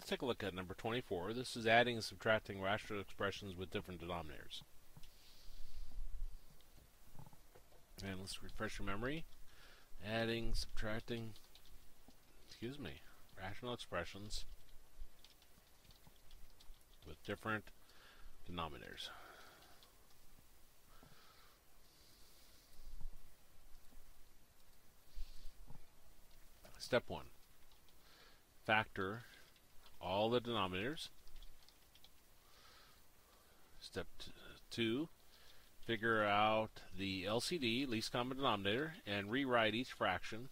let's take a look at number 24. This is adding and subtracting rational expressions with different denominators. And let's refresh your memory. Adding, subtracting, rational expressions with different denominators. Step 1. Factor all the denominators. Step 2. Figure out the LCD, least common denominator, and rewrite each fraction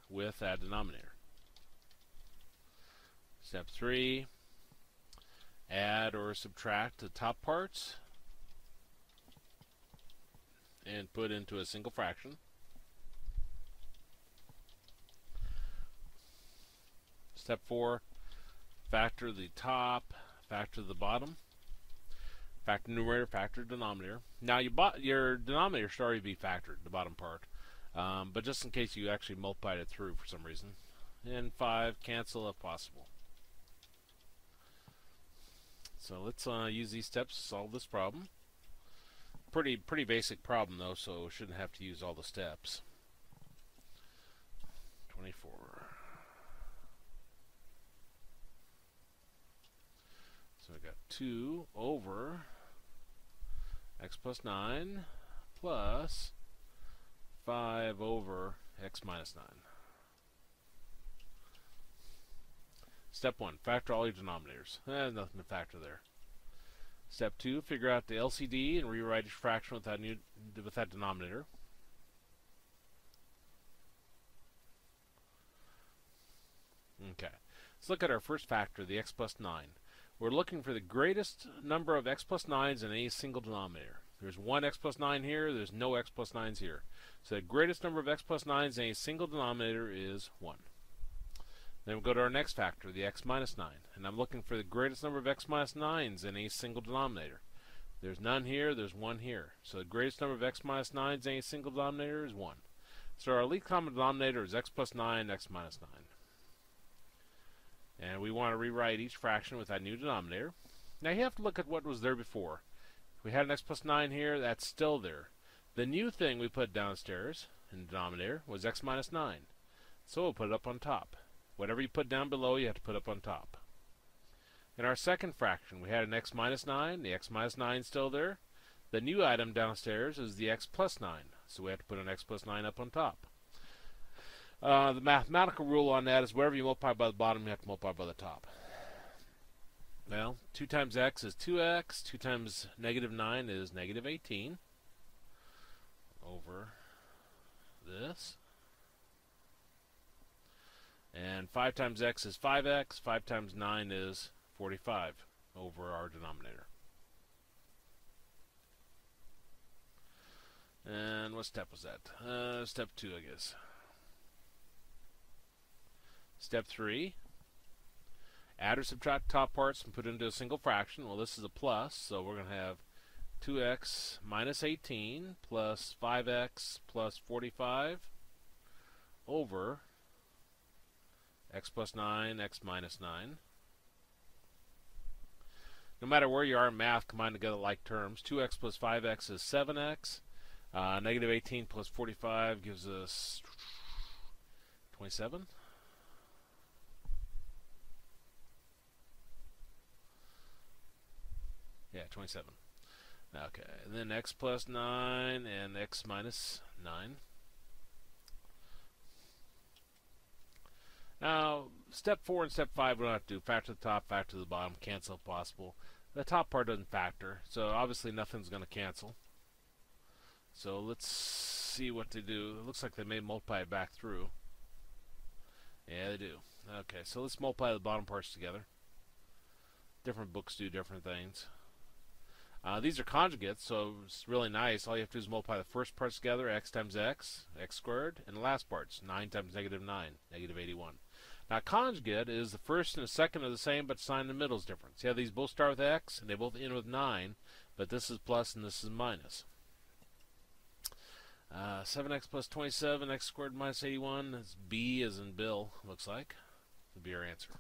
with that denominator. Step 3. Add or subtract the top parts and put into a single fraction. Step 4, factor the top, factor the bottom, factor numerator, factor denominator. Now your denominator should already be factored, the bottom part, but just in case you actually multiplied it through for some reason. And 5, cancel if possible. So let's use these steps to solve this problem. Pretty basic problem though, so shouldn't have to use all the steps. 24. So we got 2 over x plus 9 plus 5 over x minus 9. Step 1, factor all your denominators. Nothing to factor there. Step 2, figure out the LCD and rewrite each fraction with that denominator. Okay, let's look at our first factor, the x plus 9. We're looking for the greatest number of x plus 9s in any single denominator. There's one x plus 9 here, there's no x plus 9s here. So the greatest number of x plus 9s in a single denominator is 1. Then we'll go to our next factor, the x minus 9. And I'm looking for the greatest number of x minus 9s in a single denominator. There's none here, there's 1 here. So the greatest number of x minus 9s in a single denominator is 1. So our least common denominator is x plus 9, x minus 9. And we want to rewrite each fraction with that new denominator. Now you have to look at what was there before. If we had an x plus 9 here, that's still there. The new thing we put downstairs in the denominator was x minus 9. So we'll put it up on top. Whatever you put down below, you have to put up on top. In our second fraction, we had an x minus 9. The x minus 9 is still there. The new item downstairs is the x plus 9. So we have to put an x plus 9 up on top. The mathematical rule on that is wherever you multiply by the bottom, you have to multiply by the top. Well, 2 times x is 2x. 2 times negative 9 is negative 18 over this. And 5 times x is 5x. 5 times 9 is 45 over our denominator. And what step was that? Step 2, I guess. Step 3, add or subtract top parts and put it into a single fraction. Well, this is a plus, so we're going to have 2x minus 18 plus 5x plus 45 over x plus 9, x minus 9. No matter where you are in math, combine together like terms. 2x plus 5x is 7x. Negative 18 plus 45 gives us 27. Yeah, 27. Okay, and then x plus 9 and x minus 9. Now, step 4 and step 5 we don't have to do. Factor the top, factor the bottom, cancel if possible. The top part doesn't factor, so obviously nothing's going to cancel. So let's see what they do. It looks like they may multiply it back through. Yeah, they do. Okay, so let's multiply the bottom parts together. Different books do different things. These are conjugates, so it's really nice. All you have to do is multiply the first parts together, x times x, x squared, and the last parts, 9 times negative 9, negative 81. Now, conjugate is the first and the second are the same, but the sign in the middle is different. See how these both start with x, and they both end with 9, but this is plus and this is minus. 7x plus 27, x squared minus 81, that's B as in Bill, looks like. would be our answer.